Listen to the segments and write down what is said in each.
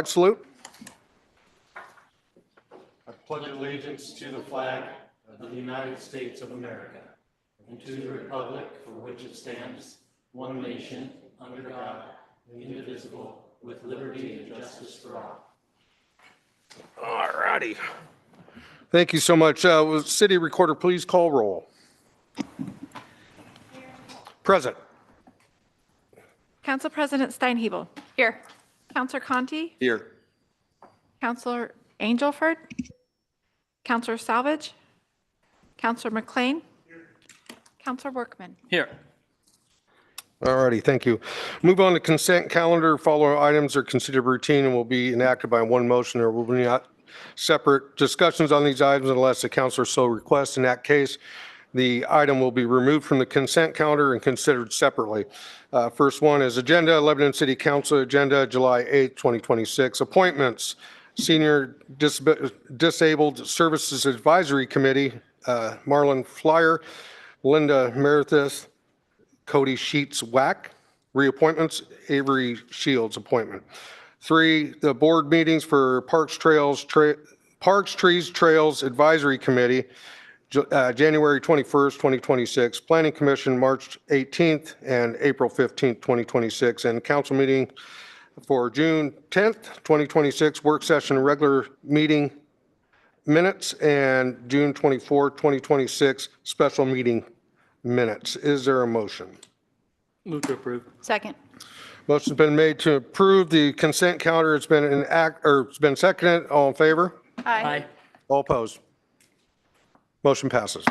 Salute. I pledge allegiance to the flag of the United States of America and to the republic for which it stands, one nation, under God, indivisible, with liberty and justice for all. All righty. Thank you so much. Will City Recorder please call roll? Present. Council President Steinhebel. Here. Councilor Conti. Here. Councilor Angelford. Councilor Salvage. Councilor McLean. Councilor Workman. Here. All righty, thank you. Move on to consent calendar. Following items are considered routine and will be enacted by one motion. There will be not separate discussions on these items unless the councilor so requests. In that case, the item will be removed from the consent calendar and considered separately. First one is agenda, Lebanon City Council agenda, July 8th, 2026. Appointments, Senior Disabled Services Advisory Committee, Marlon Flyer, Linda Meredith, Cody Sheets Wack. Reappointments, Avery Shields appointment. 3, the board meetings for Parks, Trees, Trails Advisory Committee, January 21st, 2026, Planning Commission, March 18th and April 15th, 2026, and council meeting for June 10th, 2026, work session, regular meeting minutes, and June 24th, 2026, special meeting minutes. Is there a motion? Move to approve. Second. Motion's been made to approve the consent calendar. It's been it's been seconded. All in favor? Aye. All opposed? Motion passes.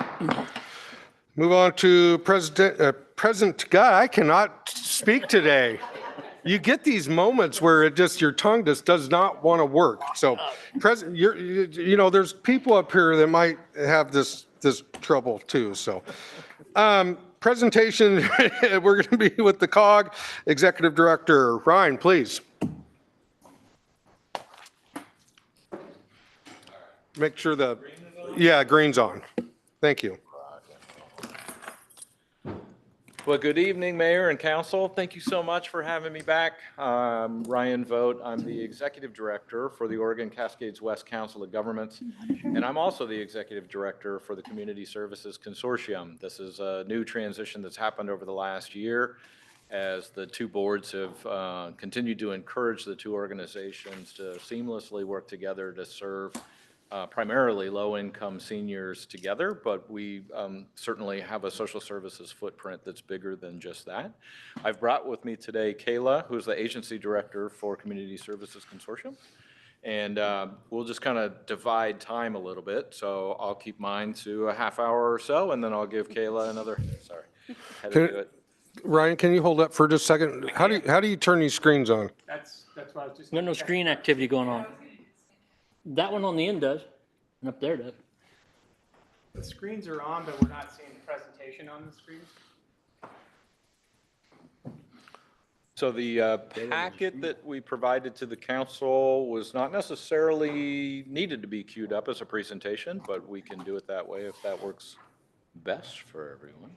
Move on to present. God, I cannot speak today. You get these moments where it just, your tongue just does not want to work. So present, you know, there's people up here that might have this trouble too. So presentation, we're going to be with the COG Executive Director. Ryan, please. Make sure the, yeah, green's on. Thank you. Well, good evening, Mayor and Council. Thank you so much for having me back. Ryan Vogt. I'm the Executive Director for the Oregon Cascades West Council of Governments, and I'm also the Executive Director for the Community Services Consortium. This is a new transition that's happened over the last year as the two boards have continued to encourage the two organizations to seamlessly work together to serve primarily low-income seniors together, but we certainly have a social services footprint that's bigger than just that. I've brought with me today Kayla, who's the Agency Director for Community Services Consortium, and we'll just kind of divide time a little bit. So I'll keep mine to a half hour or so, and then I'll give Kayla another, sorry, had to do it. Ryan, can you hold up for just a second? How do you turn these screens on? That's what I was just. No screen activity going on. That one on the end does, and up there does. The screens are on, but we're not seeing the presentation on the screens. So the packet that we provided to the council was not necessarily needed to be queued up as a presentation, but we can do it that way if that works best for everyone.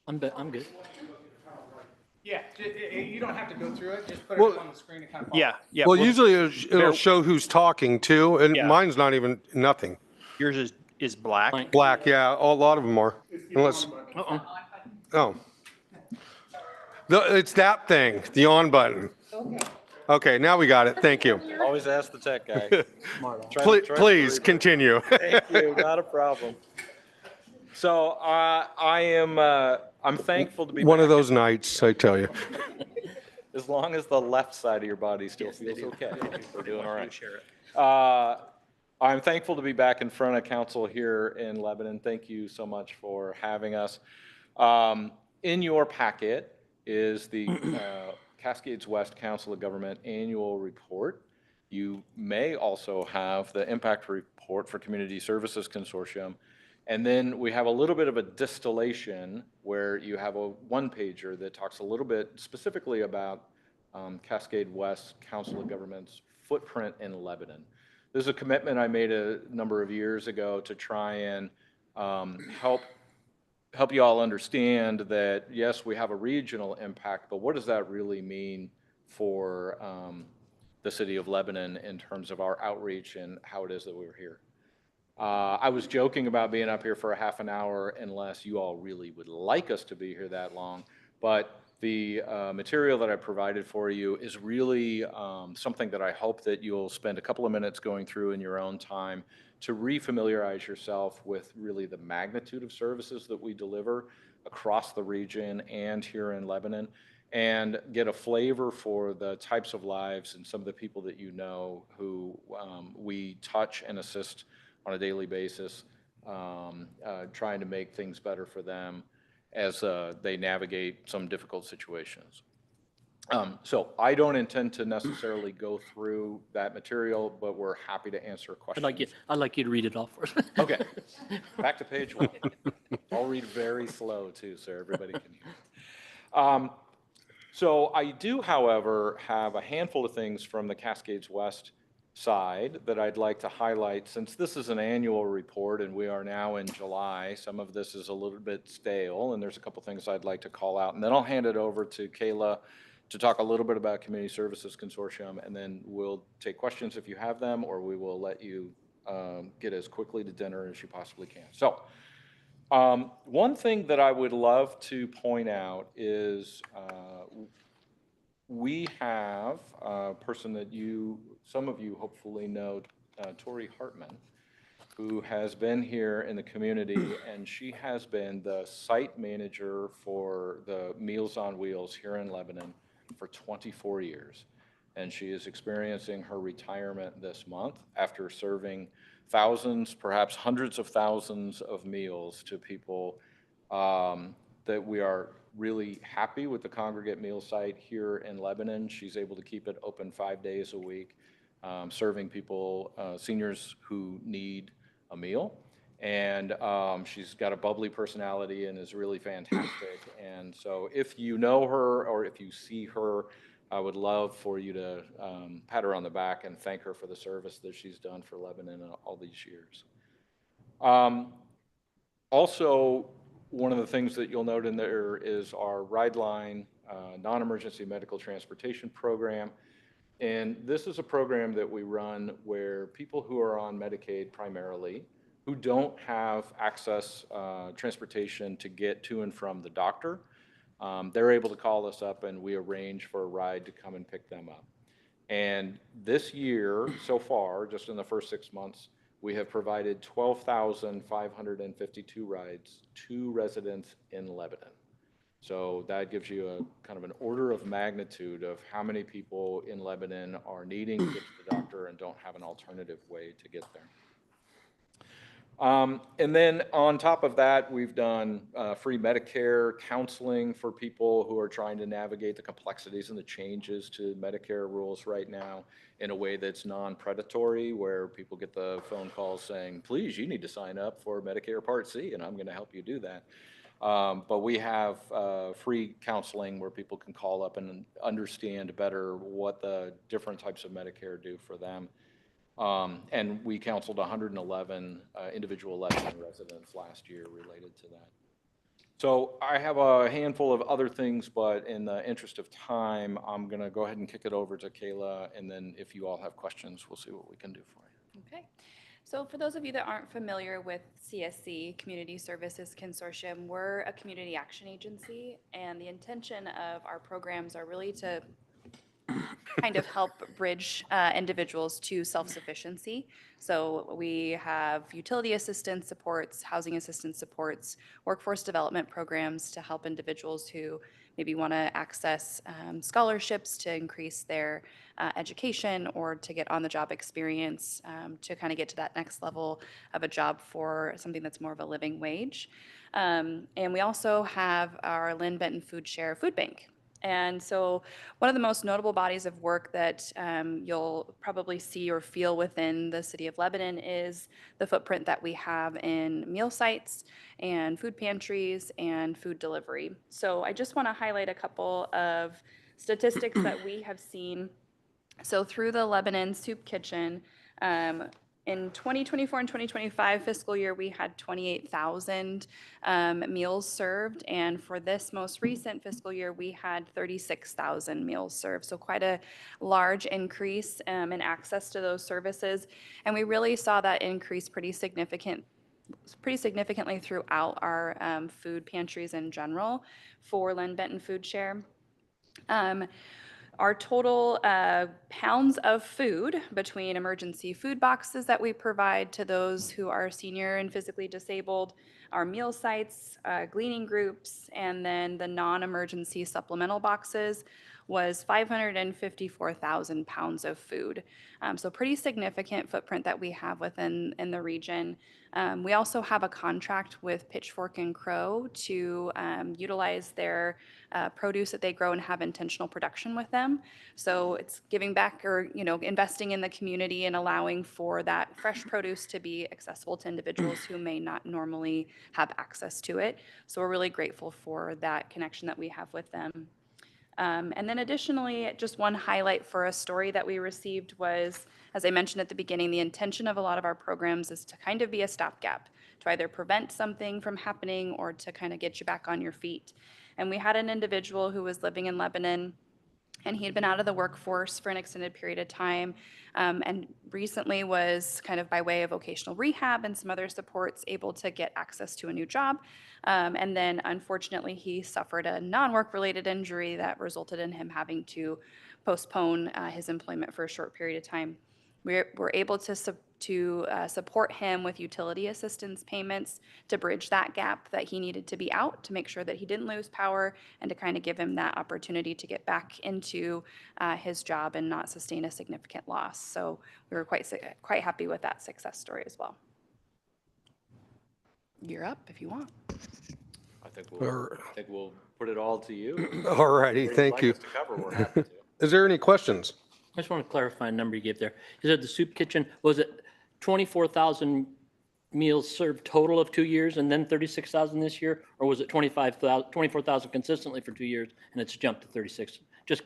I'm good. Yeah, you don't have to go through it, just put Well, it on the screen and kind of. Yeah. Well, usually it'll show who's talking too, and Yeah. mine's not even nothing. Yours is black. Blank. Black, yeah, a lot of them are. Unless, oh. It's that thing, the on button. Okay, now we got it. Thank you. Always ask the tech guy. Please continue. Thank you, not a problem. So I'm thankful to be One back. of those nights, I tell you. As long as the left side of your body still feels okay, we're doing all right. I'm thankful to be back in front of council here in Lebanon. Thank you so much for having us. In your packet is the Cascades West Council of Government annual report. You may also have the impact report for Community Services Consortium. And then we have a little bit of a distillation where you have a one-pager that talks a little bit specifically about Cascade West Council of Governments footprint in Lebanon. There's a commitment I made a number of years ago to try and help you all understand that, yes, we have a regional impact, but what does that really mean for the city of Lebanon in terms of our outreach and how it is that we were here. I was joking about being up here for a half an hour unless you all really would like us to be here that long. But the material that I provided for you is really something that I hope that you'll spend a couple of minutes going through in your own time to refamiliarize yourself with really the magnitude of services that we deliver across the region and here in Lebanon, and get a flavor for the types of lives and some of the people that you know who we touch and assist on a daily basis, trying to make things better for them as they navigate some difficult situations. So I don't intend to necessarily go through that material, but we're happy to answer questions. I'd like you to read it off for us. Okay, back to page 1. I'll read very slow too, so everybody can hear. So I do, however, have a handful of things from the Cascades West side that I'd like to highlight. Since this is an annual report and we are now in July, some of this is a little bit stale, and there's a couple things I'd like to call out. And then I'll hand it over to Kayla to talk a little bit about Community Services Consortium, and then we'll take questions if you have them, or we will let you get as quickly to dinner as you possibly can. So one thing that I would love to point out is we have a person that some of you hopefully know, Tori Hartman, who has been here in the community, and she has been the site manager for the Meals on Wheels here in Lebanon for 24 years. And she is experiencing her retirement this month after serving thousands, perhaps hundreds of thousands of meals to people that we are really happy with the congregate meal site here in Lebanon. She's able to keep it open 5 days a week, serving people, seniors who need a meal. And she's got a bubbly personality and is really fantastic. And so if you know her or if you see her, I would love for you to pat her on the back and thank her for the service that she's done for Lebanon all these years. Also, one of the things that you'll note in there is our Ride Line non-emergency medical transportation program. And this is a program that we run where people who are on Medicaid primarily, who don't have access transportation to get to and from the doctor, they're able to call us up and we arrange for a ride to come and pick them up. And this year, so far, just in the first 6 months, we have provided 12,552 rides to residents in Lebanon. So that gives you a kind of an order of magnitude of how many people in Lebanon are needing to get to the doctor and don't have an alternative way to get there. And then on top of that, we've done free Medicare counseling for people who are trying to navigate the complexities and the changes to Medicare rules right now in a way that's non-predatory, where people get the phone calls saying, please, you need to sign up for Medicare Part C, and I'm going to help you do that. But we have free counseling where people can call up and understand better what the different types of Medicare do for them. And we counseled 111 individual Lebanon residents last year related to that. So I have a handful of other things, but in the interest of time, I'm going to go ahead and kick it over to Kayla, and then if you all have questions, we'll see what we can do for you. Okay. So for those of you that aren't familiar with CSC, Community Services Consortium, we're a community action agency, and the intention of our programs are really to kind of help bridge individuals to self-sufficiency. So we have utility assistance supports, housing assistance supports, workforce development programs to help individuals who maybe want to access scholarships to increase their education or to get on-the-job experience to kind of get to that next level of a job for something that's more of a living wage. And we also have our Lynn Benton Food Share Food Bank. And so one of the most notable bodies of work that you'll probably see or feel within the city of Lebanon is the footprint that we have in meal sites and food pantries and food delivery. So I just want to highlight a couple of statistics that we have seen. So through the Lebanon Soup Kitchen, In 2024 and 2025 fiscal year, we had 28,000 meals served. And for this most recent fiscal year, we had 36,000 meals served. So quite a large increase in access to those services. And we really saw that increase pretty significantly throughout our food pantries in general for Len Benton Food Share. Our total pounds of food between emergency food boxes that we provide to those who are senior and physically disabled, our meal sites, gleaning groups, and then the non-emergency supplemental boxes was 554,000 pounds of food. So pretty significant footprint that we have within the region. We also have a contract with Pitchfork and Crow to utilize their produce that they grow and have intentional production with them. So it's giving back or, investing in the community and allowing for that fresh produce to be accessible to individuals who may not normally have access to it. So we're really grateful for that connection that we have with them. And then additionally, just one highlight for a story that we received was, as I mentioned at the beginning, the intention of a lot of our programs is to kind of be a stopgap, to either prevent something from happening or to kind of get you back on your feet. And we had an individual who was living in Lebanon, and he had been out of the workforce for an extended period of time, and recently was kind of by way of vocational rehab and some other supports able to get access to a new job. And then unfortunately, he suffered a non-work related injury that resulted in him having to postpone his employment for a short period of time. We're able to support him with utility assistance payments to bridge that gap that he needed to be out, to make sure that he didn't lose power and to kind of give him that opportunity to get back into his job and not sustain a significant loss. So we were quite happy with that success story as well. You're up if you want. I think we'll put it all to you. All righty, Whatever you'd thank like you. us to cover, we're happy to. Is there any questions? I just want to clarify a number you gave there. You said the soup kitchen, was it 24,000 meals served total of 2 years and then 36,000 this year? Or was it 24,000 consistently for 2 years and it's jumped to 36? Just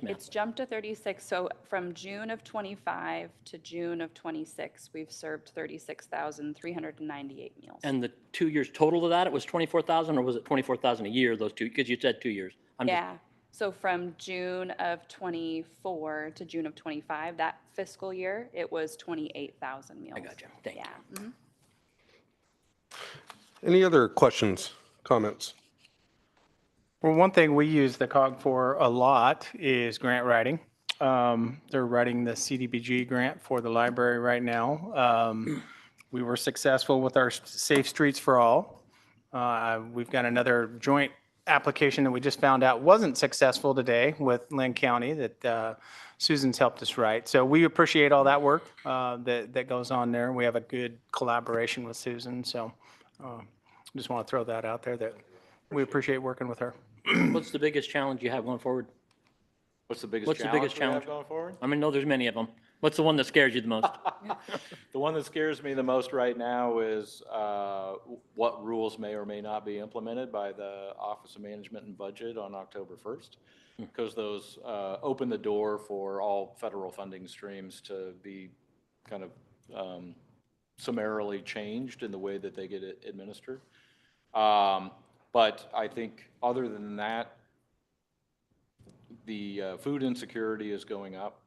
math. It's jumped to 36. So from June of 25 to June of 26, we've served 36,398 meals. And the 2 years total of that, it was 24,000 or was it 24,000 a year, those two? Because you said 2 years. Yeah. So from June of 24 to June of 25, that fiscal year, it was 28,000 meals. I got you. Thank you. Mhm. Any other questions, comments? Well, one thing we use the COG for a lot is grant writing. They're writing the CDBG grant for the library right now. We were successful with our Safe Streets for All. We've got another joint application that we just found out wasn't successful today with Lynn County that Susan's helped us write. So we appreciate all that work that goes on there. We have a good collaboration with Susan. So just want to throw that out there that we appreciate working with her. What's the biggest challenge you have going forward? What's the biggest What's the challenge biggest we have challenge? going forward? I mean, no, there's many of them. What's the one that scares you the most? The one that scares me the most right now is what rules may or may not be implemented by the Office of Management and Budget on October 1st, because those open the door for all federal funding streams to be kind of summarily changed in the way that they get administered. But I think other than that, the food insecurity is going up.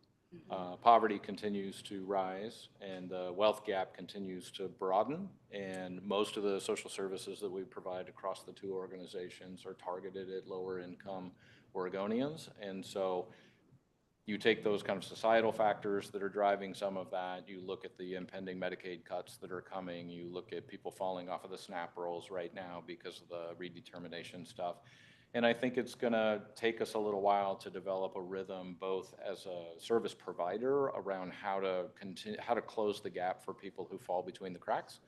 Poverty continues to rise, and the wealth gap continues to broaden. And most of the social services that we provide across the two organizations are targeted at lower income Oregonians. And so you take those kind of societal factors that are driving some of that. You look at the impending Medicaid cuts that are coming. You look at people falling off of the SNAP rolls right now because of the redetermination stuff. And I think it's going to take us a little while to develop a rhythm, both as a service provider around how to close the gap for people who fall between the cracks,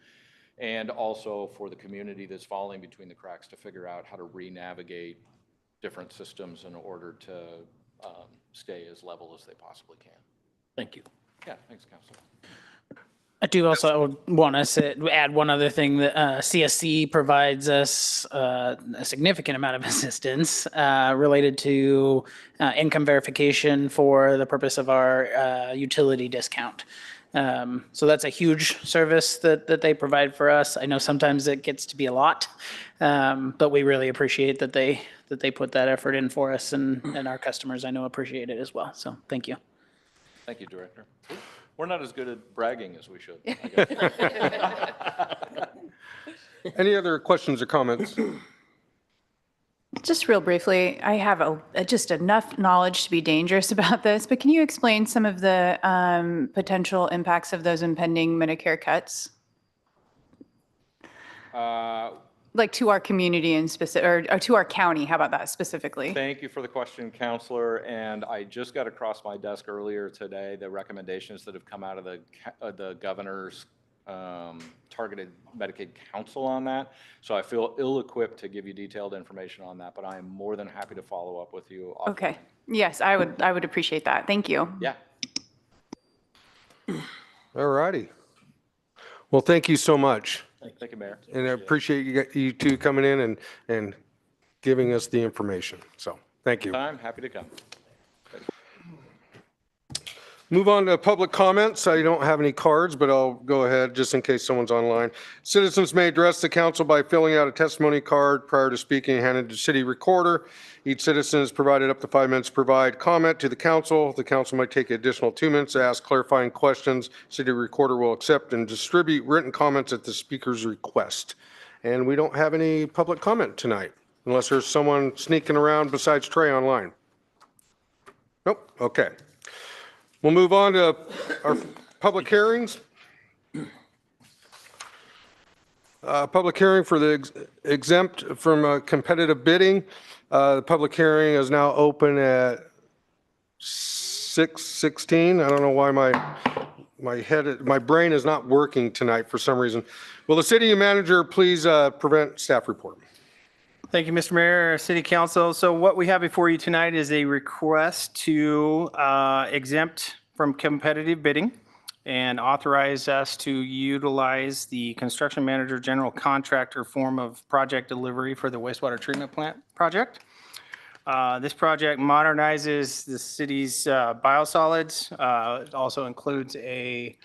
and also for the community that's falling between the cracks to figure out how to re-navigate different systems in order to stay as level as they possibly can. Thank you. Yeah, thanks, Councilor. I do also want to add one other thing that CSC provides us a significant amount of assistance related to income verification for the purpose of our utility discount. So that's a huge service that they provide for us. I know sometimes it gets to be a lot, but we really appreciate that they put that effort in for us, and our customers, I know, appreciate it as well. So thank you. Thank you, Director. We're not as good at bragging as we should, I guess. Any other questions or comments? Just real briefly, I have just enough knowledge to be dangerous about this, but can you explain some of the potential impacts of those impending Medicare cuts? Like to our community in specific, or to our county, how about that specifically? Thank you for the question, Counselor. And I just got across my desk earlier today the recommendations that have come out of the governor's targeted Medicaid council on that. So I feel ill-equipped to give you detailed information on that, but I am more than happy to follow up with you. Okay. Yes, I would appreciate that. Thank you. Yeah. All righty. Well, thank you so much. Thank you, Mayor. And I appreciate you two coming in and giving us the information. So thank you. I'm happy to come. Move on to public comments. I don't have any cards, but I'll go ahead just in case someone's online. Citizens may address the council by filling out a testimony card prior to speaking, handed to city recorder. Each citizen is provided up to 5 minutes to provide comment to the council. The council might take additional 2 minutes to ask clarifying questions. City recorder will accept and distribute written comments at the speaker's request. And we don't have any public comment tonight, unless there's someone sneaking around besides Trey online. Nope, okay. We'll move on to our public hearings. Public hearing for the exempt from competitive bidding. The public hearing is now open at 6:16. I don't know why my brain is not working tonight for some reason. Will the city manager please prevent staff report? Thank you, Mr. Mayor, City Council. So what we have before you tonight is a request to exempt from competitive bidding and authorize us to utilize the construction manager general contractor form of project delivery for the wastewater treatment plant project. This project modernizes the city's biosolids. It also includes a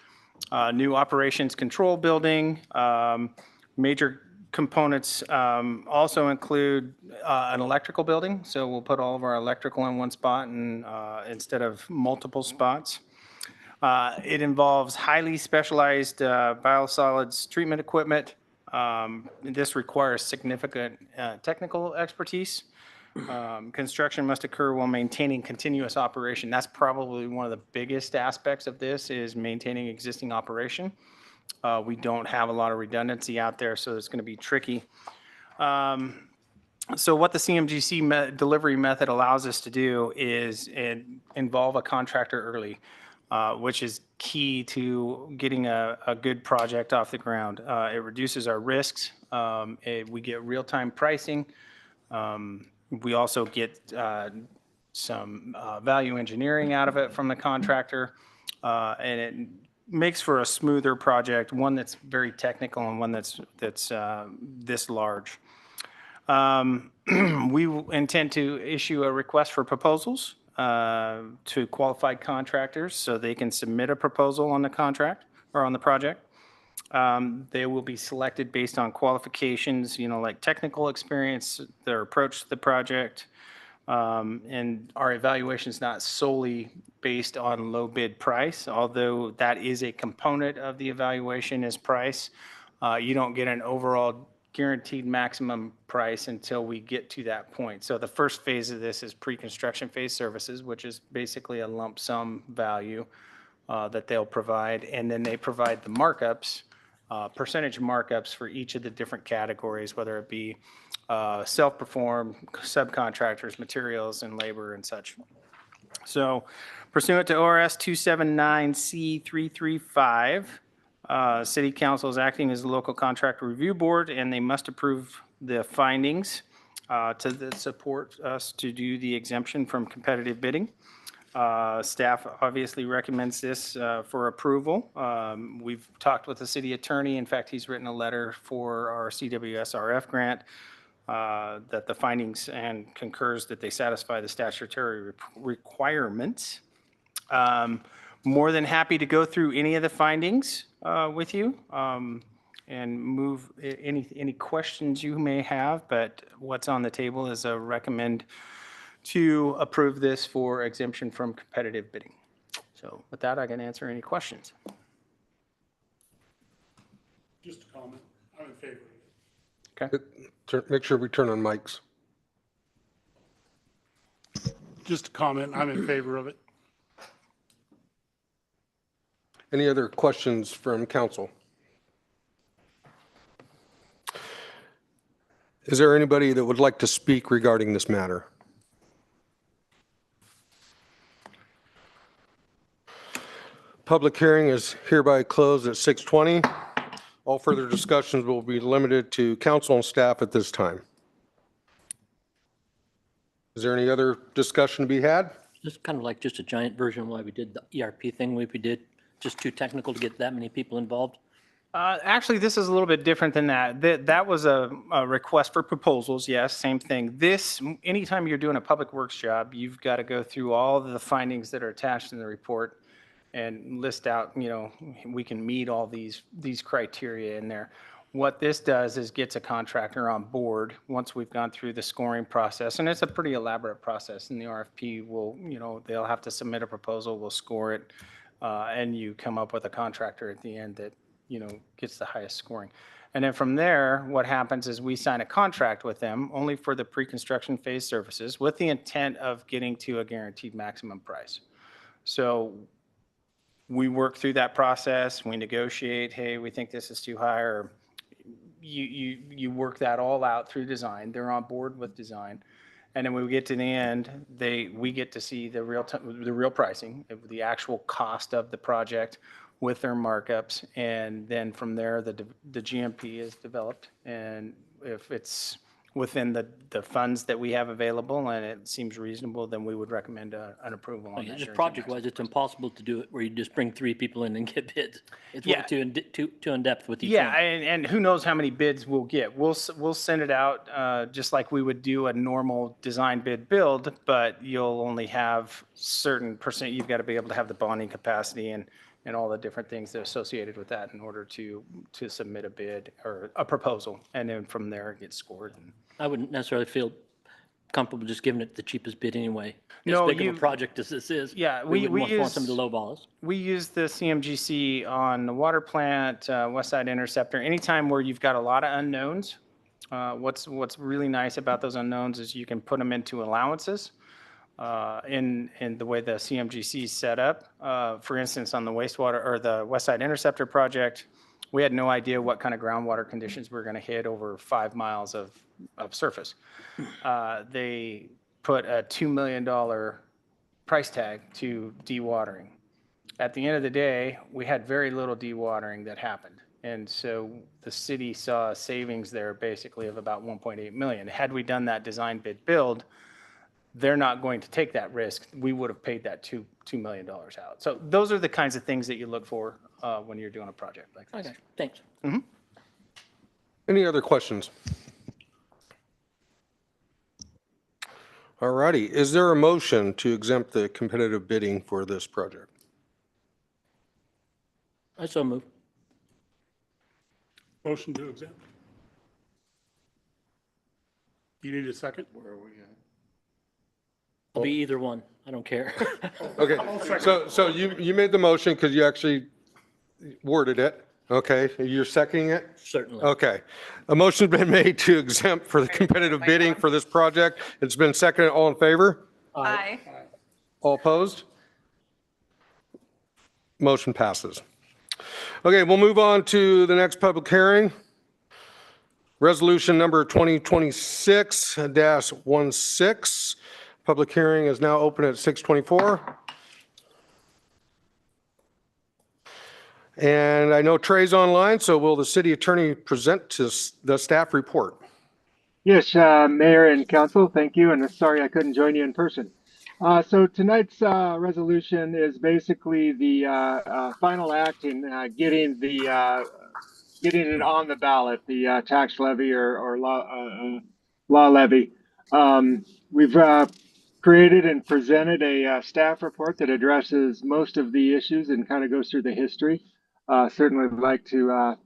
new operations control building. Major components also include an electrical building. So we'll put all of our electrical in one spot and instead of multiple spots. It involves highly specialized biosolids treatment equipment. This requires significant technical expertise. Construction must occur while maintaining continuous operation. That's probably one of the biggest aspects of this is maintaining existing operation. We don't have a lot of redundancy out there, so it's going to be tricky. So what the CMGC delivery method allows us to do is involve a contractor early, which is key to getting a good project off the ground. It reduces our risks. We get real-time pricing. We also get some value engineering out of it from the contractor, and it makes for a smoother project, one that's very technical and one that's this large. We intend to issue a request for proposals to qualified contractors so they can submit a proposal on the contract or on the project. They will be selected based on qualifications, like technical experience, their approach to the project. And our evaluation is not solely based on low bid price, although that is a component of the evaluation is price. You don't get an overall guaranteed maximum price until we get to that point. So the first phase of this is pre-construction phase services, which is basically a lump sum value that they'll provide. And then they provide the markups, percentage markups for each of the different categories, whether it be self-performed, subcontractors, materials, and labor and such. So pursuant to ORS 279C335, City Council is acting as the local contract review board, and they must approve the findings to support us to do the exemption from competitive bidding. Staff obviously recommends this for approval. We've talked with the city attorney. In fact, he's written a letter for our CWSRF grant that the findings and concurs that they satisfy the statutory requirements. more than happy to go through any of the findings with you and move any questions you may have, but what's on the table is a recommend to approve this for exemption from competitive bidding. So with that, I can answer any questions. Just a comment. I'm in favor of it. Okay. Make sure we turn on mics. Just a comment. I'm in favor of it. Any other questions from council? Is there anybody that would like to speak regarding this matter? Public hearing is hereby closed at 6:20. All further discussions will be limited to council and staff at this time. Is there any other discussion to be had? Just kind of like just a giant version of why we did the ERP thing we did, just too technical to get that many people involved. Actually, this is a little bit different than that. That was a request for proposals, yes, same thing. This, anytime you're doing a public works job, you've got to go through all the findings that are attached in the report and list out, we can meet all these criteria in there. What this does is gets a contractor on board once we've gone through the scoring process, and it's a pretty elaborate process. In the RFP, they'll have to submit a proposal, we'll score it, and you come up with a contractor at the end that gets the highest scoring. And then from there, what happens is we sign a contract with them only for the pre-construction phase services with the intent of getting to a guaranteed maximum price. So we work through that process, we negotiate, hey, we think this is too high, or you work that all out through design. They're on board with design. And then when we get to the end, we get to see the real pricing, the actual cost of the project with their markups. And then from there, the GMP is developed. And if it's within the funds that we have available and it seems reasonable, then we would recommend an approval on that. Just project-wise, it's impossible to do it where you just bring 3 people in and get bids. It's way too in-depth with each one. Yeah, and who knows how many bids we'll get. We'll send it out just like we would do a normal design bid build, but you'll only have certain percent. You've got to be able to have the bonding capacity and all the different things that are associated with that in order to submit a bid or a proposal. And then from there, it gets scored. I wouldn't necessarily feel comfortable just giving it the cheapest bid anyway. No, as big of a project as this is. Yeah, we we wouldn't want somebody to lowball us. We use the CMGC on the water plant, West Side Interceptor, anytime where you've got a lot of unknowns. What's really nice about those unknowns is you can put them into allowances. In the way the CMGC is set up. For instance, on the wastewater or the West Side Interceptor project, we had no idea what kind of groundwater conditions we were going to hit over 5 miles of surface. They put a $2 million price tag to dewatering. At the end of the day, we had very little dewatering that happened. And so the city saw a savings there basically of about 1.8 million. Had we done that design bid build, they're not going to take that risk. We would have paid that $2 million out. So those are the kinds of things that you look for when you're doing a project like this. Okay, thanks. Any other questions? All righty. Is there a motion to exempt the competitive bidding for this project? I so move. Motion to exempt. You need a second? Where are we at? I'll be either one. I don't care. Okay, so you made the motion because you actually worded it. Okay, you're seconding it? Certainly. Okay. A motion's been made to exempt for the competitive bidding for this project. It's been seconded. All in favor? Aye. All opposed? Motion passes. Okay, we'll move on to the next public hearing. Resolution number 2026-16. Public hearing is now open at 6:24. And I know Trey's online, so will the city attorney present to the staff report? Yes, Mayor and Council, thank you, and sorry I couldn't join you in person. So tonight's resolution is basically the final act in getting it on the ballot, the tax levy or law levy. We've created and presented a staff report that addresses most of the issues and kind of goes through the history. Certainly would like to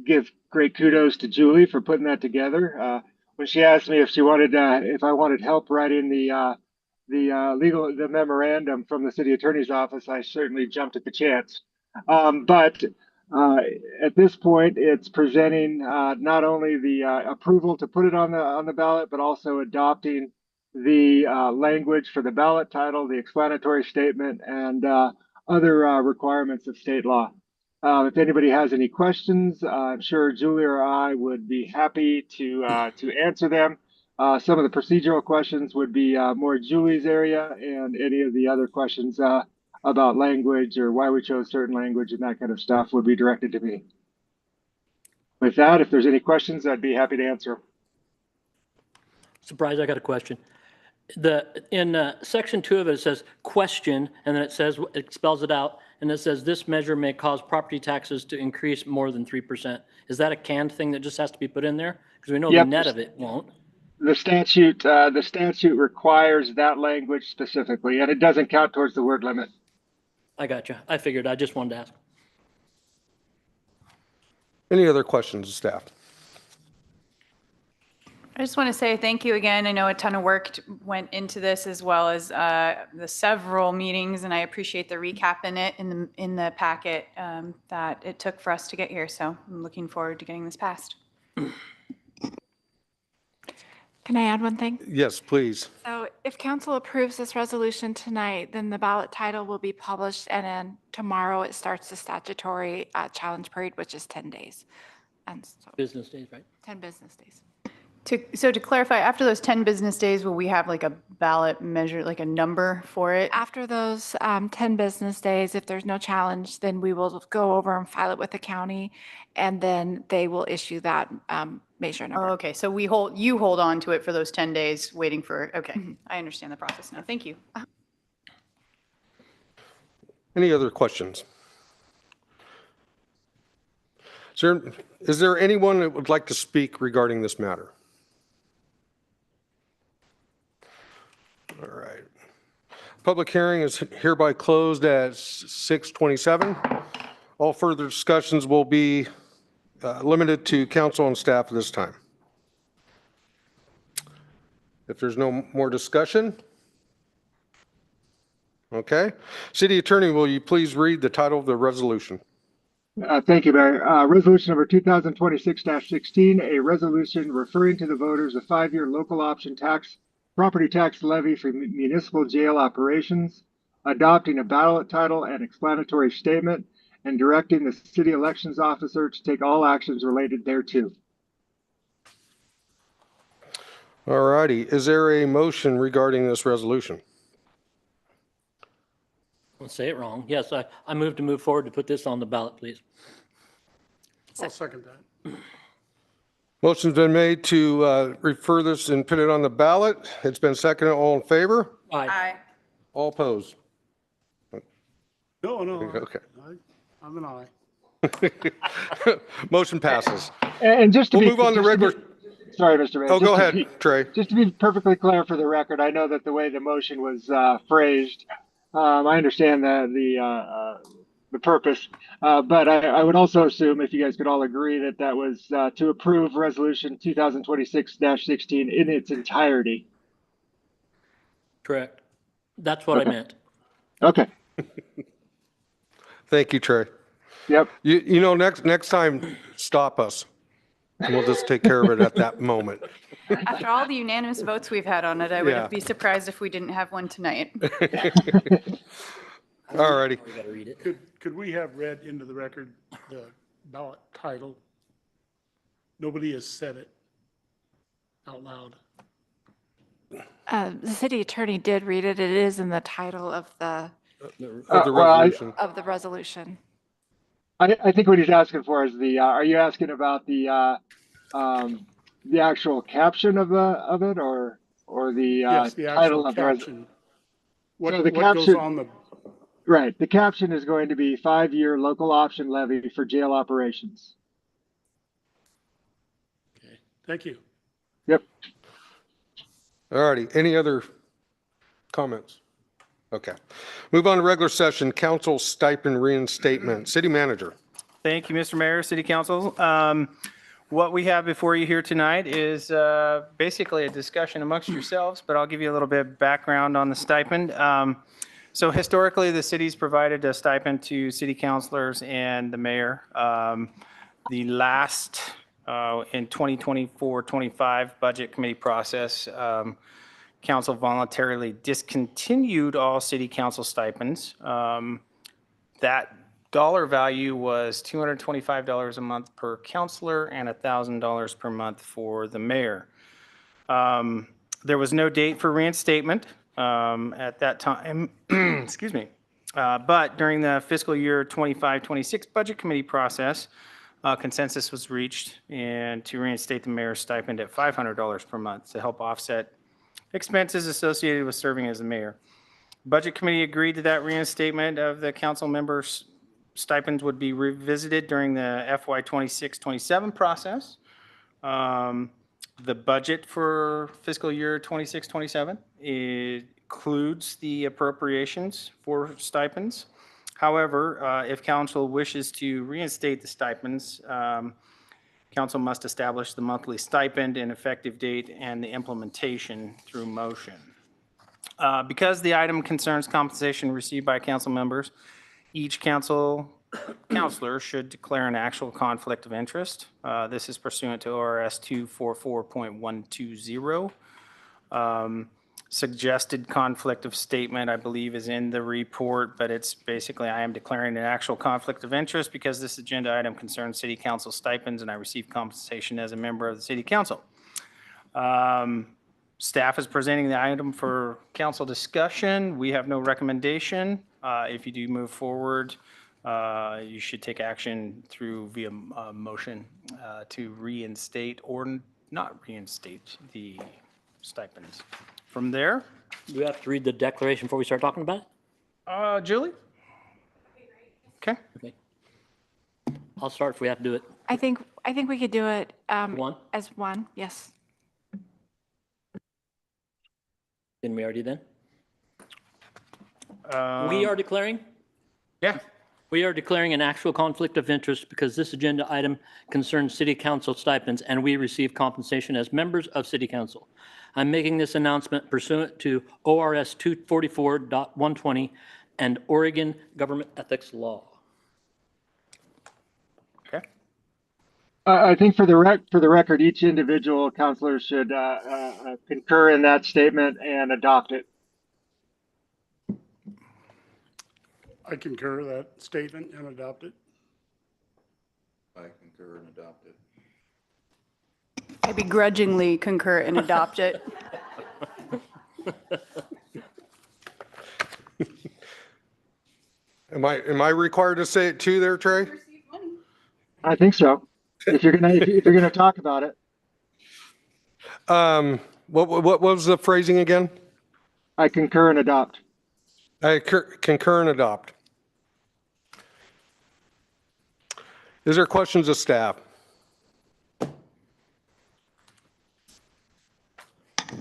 give great kudos to Julie for putting that together. When she asked me if I wanted help writing the memorandum from the city attorney's office, I certainly jumped at the chance. But at this point, it's presenting not only the approval to put it on the ballot, but also adopting the language for the ballot title, the explanatory statement, and other requirements of state law. If anybody has any questions, I'm sure Julie or I would be happy to answer them. Some of the procedural questions would be more Julie's area, and any of the other questions about language or why we chose certain language and that kind of stuff would be directed to me. With that, if there's any questions, I'd be happy to answer. Surprise, I got a question. In section 2 of it, it says question, and then it spells it out, and it says this measure may cause property taxes to increase more than 3%. Is that a canned thing that just has to be put in there? Because we know the net of it won't. The statute requires that language specifically, and it doesn't count towards the word limit. I got you. I figured. I just wanted to ask. Any other questions of staff? I just want to say thank you again. I know a ton of work went into this, as well as the several meetings, and I appreciate the recap in the packet that it took for us to get here. So I'm looking forward to getting this passed. Can I add one thing? Yes, please. So if council approves this resolution tonight, then the ballot title will be published, and then tomorrow it starts the statutory challenge period, which is 10 days. And so Business days, right? 10 business days. So to clarify, after those 10 business days, will we have like a ballot measure, like a number for it? After those 10 business days, if there's no challenge, then we will go over and file it with the county, and then they will issue that measure number. Oh, okay, so you hold on to it for those 10 days, waiting for, okay, I understand the process now. Thank you. Any other questions? Is there anyone that would like to speak regarding this matter? All right. Public hearing is hereby closed at 6:27. All further discussions will be limited to council and staff at this time. If there's no more discussion. Okay. City Attorney, will you please read the title of the resolution? Thank you, Mayor. Resolution number 2026-16, a resolution referring to the voters a 5-year local option property tax levy for municipal jail operations, adopting a ballot title and explanatory statement, and directing the city elections officer to take all actions related thereto. All righty. Is there a motion regarding this resolution? I'll say it wrong. Yes, I move to move forward to put this on the ballot, please. I'll second that. Motion's been made to refer this and put it on the ballot. It's been seconded. All in favor? Aye. All opposed? No, Okay. I'm an aye. Motion passes. And just to We'll be, move on to regular. sorry, Mr. Mayor. Oh, go just to ahead, be- Trey. Just to be perfectly clear for the record, I know that the way the motion was phrased, I understand the purpose, but I would also assume, if you guys could all agree, that was to approve Resolution 2026-16 in its entirety. Correct. That's what I meant. Okay. Thank you, Trey. Yep. You know, next time, stop us. And we'll just take care of it at that moment. After all the unanimous votes we've had on it, I Yeah. would be surprised if we didn't have one tonight. All righty. We got to read it. Could we have read into the record the ballot title? Nobody has said it out loud. The city attorney did read it. It is in the title of the Of the resolution. I think what he's asking for is are you asking about the actual caption of it, or the Yes, the title actual of the caption. What So the what goes caption- on the, right? The caption is going to be 5-year local option levy for jail operations. okay, thank you. Yep. All righty. Any other Comments? Okay. Move on to regular session, council stipend reinstatement. City manager. Thank you, Mr. Mayor, City Council. What we have before you here tonight is basically a discussion amongst yourselves, but I'll give you a little bit of background on the stipend. So historically, the city's provided a stipend to city councilors and the mayor. The last, in 2024-25 budget committee process, council voluntarily discontinued all city council stipends. That dollar value was $225 a month per counselor and $1,000 per month for the mayor. There was no date for reinstatement at that time. Excuse me. But during the fiscal year 25-26 budget committee process, consensus was reached and to reinstate the mayor's stipend at $500 per month to help offset expenses associated with serving as the mayor. Budget committee agreed to that reinstatement of the council members' stipends would be revisited during the FY 26-27 process. The budget for fiscal year 26-27 includes the appropriations for stipends. However, if council wishes to reinstate the stipends, council must establish the monthly stipend and effective date and the implementation through motion. Because the item concerns compensation received by council members, each counselor should declare an actual conflict of interest. This is pursuant to ORS 244.120. Suggested conflict of statement, I believe, is in the report, but it's basically I am declaring an actual conflict of interest because this agenda item concerns city council stipends and I receive compensation as a member of the city council. Staff is presenting the item for council discussion. We have no recommendation. If you do move forward, you should take action via motion to reinstate or not reinstate the stipends. From there, Do we have to read the declaration before we start talking about it? Julie? Okay. Okay. I'll start if we have to do it. I think we could do it One? as one, yes. Didn't we already then? We are declaring? Yeah. We are declaring an actual conflict of interest because this agenda item concerns city council stipends and we receive compensation as members of city council. I'm making this announcement pursuant to ORS 244.120 and Oregon government ethics law. Okay. I think for the record, each individual counselor should concur in that statement and adopt it. I concur that statement and adopt it. I concur and adopt it. I begrudgingly concur and adopt it. Am I required to say it too there, Trey? I think so. If you're gonna talk about it, What was the phrasing again? I concur and adopt. I concur and adopt. Is there questions of staff?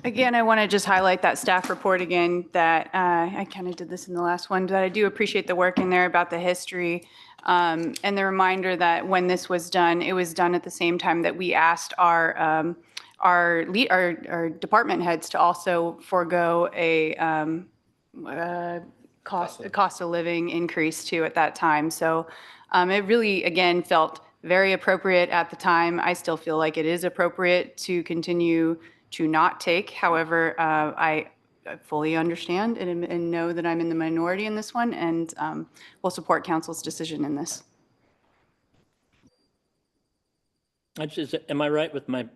Again, I want to just highlight that staff report again, that I kind of did this in the last one, but I do appreciate the work in there about the history and the reminder that when this was done, it was done at the same time that we asked our department heads to also forego a cost of living increase too at that time. So it really, again, felt very appropriate at the time. I still feel like it is appropriate to continue to not take. However, I fully understand and know that I'm in the minority in this one and will support council's decision in this. Am I right with my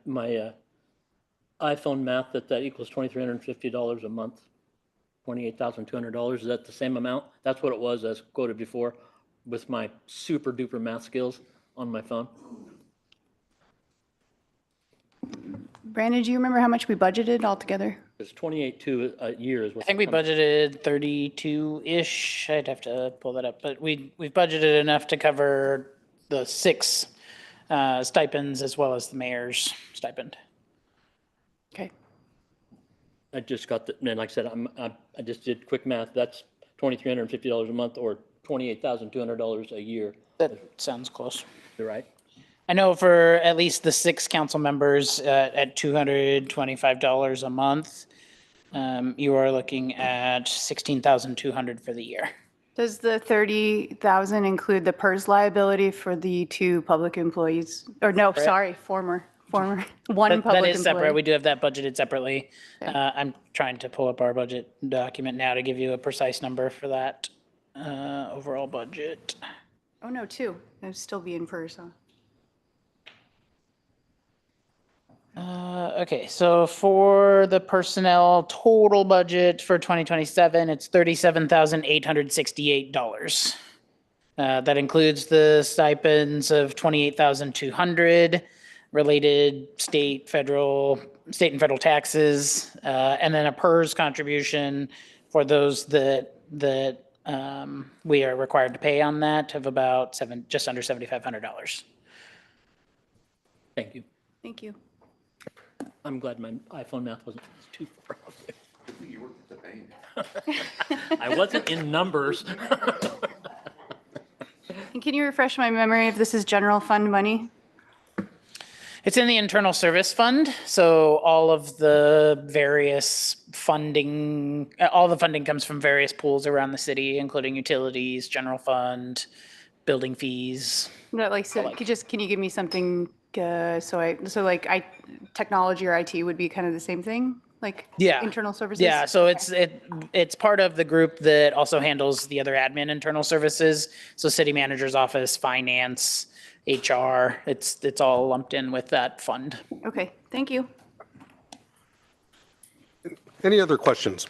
iPhone math that equals $2,350 a month? $28,200, is that the same amount? That's what it was as quoted before with my super duper math skills on my phone. Brandon, do you remember how much we budgeted altogether? It's 28.2 a year is what. I think we budgeted 32-ish. I'd have to pull that up, but we've budgeted enough to cover the 6 stipends as well as the mayor's stipend. Okay. I just got the, and like I said, I just did quick math. That's $2,350 a month or $28,200 a year. That sounds close. You're right. I know for at least the 6 council members at $225 a month, you are looking at $16,200 for the year. Does the 30,000 include the PERS liability for the 2 public employees? Or no, sorry, former, one That public is separate. We employee? do have that budgeted separately. I'm trying to pull up our budget document now to give you a precise number for that overall budget. Oh, no, 2. It'd still be in PERS, huh? Okay, so for the personnel total budget for 2027, it's $37,868. That includes the stipends of $28,200, related state and federal taxes, and then a PERS contribution for those that we are required to pay on that of about just under $7,500. Thank you. Thank you. I'm glad my iPhone math wasn't too far off there. You worked at the bank. I wasn't in numbers. And can you refresh my memory if this is general fund money? It's in the internal service fund, so all of the various funding, all the funding comes from various pools around the city, including utilities, general fund, building fees. That like, so can you give me something, technology or IT would be kind of the same thing? Like Yeah. internal services? Yeah, so Okay. it's part of the group that also handles the other admin internal services. So city manager's office, finance, HR, it's all lumped in with that fund. Okay, thank you. Any other questions?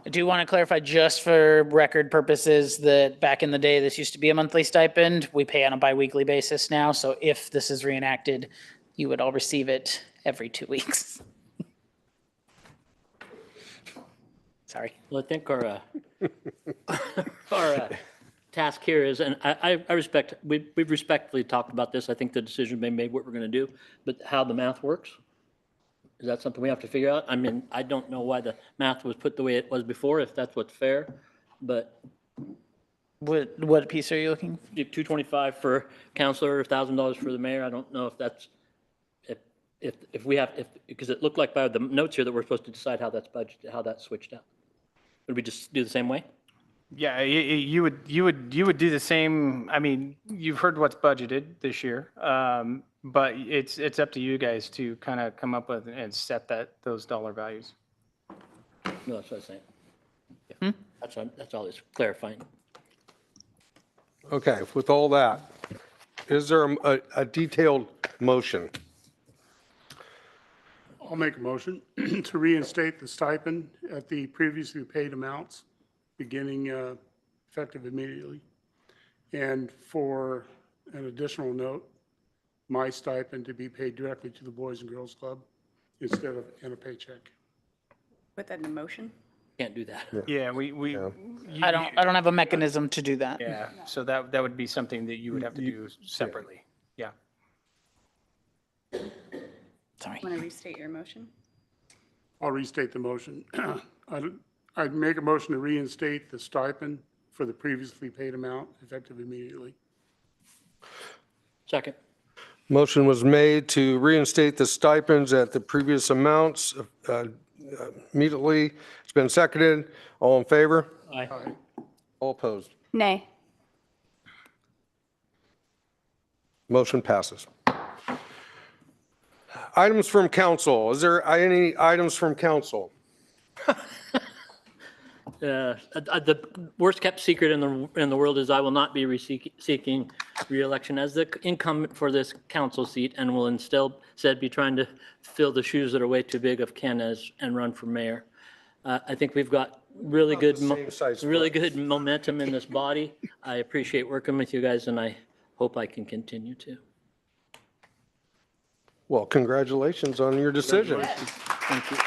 I do want to clarify just for record purposes that back in the day, this used to be a monthly stipend. We pay on a biweekly basis now. So if this is reenacted, you would all receive it every 2 weeks. Sorry. Well, I think our task here is, and I respect, we've respectfully talked about this. I think the decision may be made what we're going to do, but how the math works, is that something we have to figure out? I mean, I don't know why the math was put the way it was before, if that's what's fair, but What piece are you looking? $225 for counselor, $1,000 for the mayor. I don't know if that's, if we have, because it looked like by the notes here that we're supposed to decide how that's budgeted, how that's switched out. Would we just do the same way? Yeah, you would do the same. I mean, you've heard what's budgeted this year, but it's up to you guys to kind of come up with and set those dollar values. No, that's what I was saying. That's all it's clarifying. Okay, with all that, is there a detailed motion? I'll make a motion to reinstate the stipend at the previously paid amounts, beginning effective immediately. And for an additional note, my stipend to be paid directly to the Boys and Girls Club instead of in a paycheck. Put that in a motion? Can't do that. Yeah, I don't have a mechanism to do that. Yeah, so that would be something that you would have to do separately. Yeah. Sorry. Want to restate your motion? I'll restate the motion. I'd make a motion to reinstate the stipend for the previously paid amount effective immediately. Second. Motion was made to reinstate the stipends at the previous amounts immediately. It's been seconded. All in favor? Aye. All opposed? Nay. Motion passes. Items from council. Is there any items from council? The worst kept secret in the world is I will not be seeking reelection as the incumbent for this council seat, and will instead be trying to fill the shoes that are way too big of Ken and run for mayor. I think we've got really good momentum in this body. I appreciate working with you guys, and I hope I can continue to. Well, congratulations on your decision. Thank you.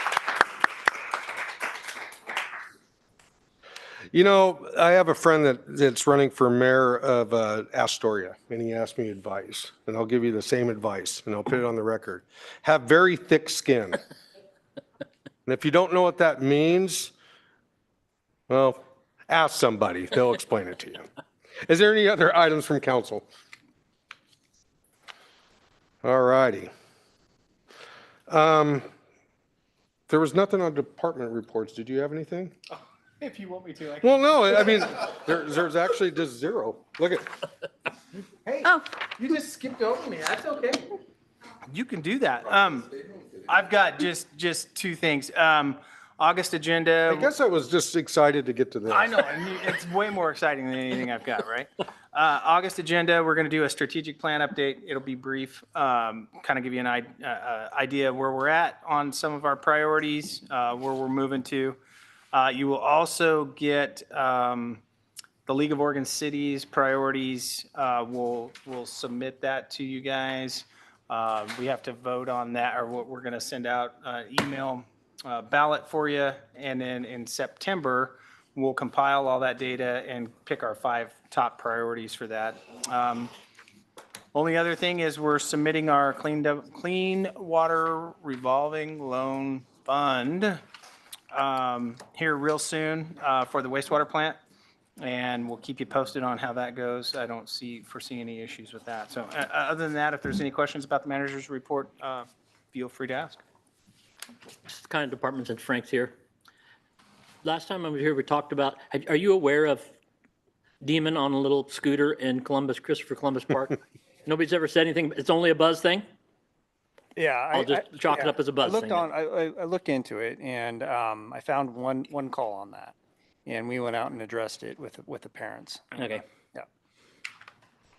You know, I have a friend that's running for mayor of Astoria, and he asked me advice, and I'll give you the same advice, and I'll put it on the record. Have very thick skin. And if you don't know what that means, well, ask somebody. They'll explain it to you. Is there any other items from council? All righty. There was nothing on department reports. Did you have anything? If you want me to, I Well, no, I mean, there's actually just zero. Look at, Hey, Oh. you just skipped over me. That's okay. You can do that. I've got just two things. August agenda. I guess I was just excited to get to this. I know, and it's way more exciting than anything I've got, right? August agenda, we're going to do a strategic plan update. It'll be brief, kind of give you an idea of where we're at on some of our priorities, where we're moving to. You will also get the League of Oregon Cities priorities. We'll submit that to you guys. We have to vote on that, or what we're going to send out email ballot for you. And then in September, we'll compile all that data and pick our 5 top priorities for that. Only other thing is we're submitting our clean water revolving loan fund here real soon for the wastewater plant. And we'll keep you posted on how that goes. I don't foresee any issues with that. So other than that, if there's any questions about the manager's report, feel free to ask. Kind of department since Frank's here. Last time I was here, we talked about, are you aware of Demon on a little scooter in Christopher Columbus Park? Nobody's ever said anything, it's only a buzz thing? Yeah. I'll just chalk it up as a buzz thing. I looked into it and I found one call on that. And we went out and addressed it with the parents. Okay. Yeah.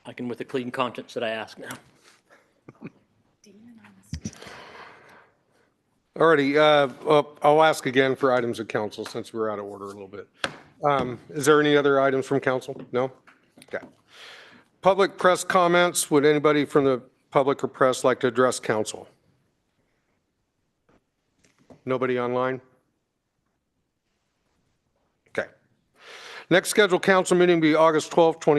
I can, with a clean conscience, that I ask now. Alrighty, I'll ask again for items of council since we're out of order a little bit. Is there any other items from council? No? Okay. Public press comments. Would anybody from the public or press like to address council? Nobody online? Okay. Next scheduled council meeting will be August 12th,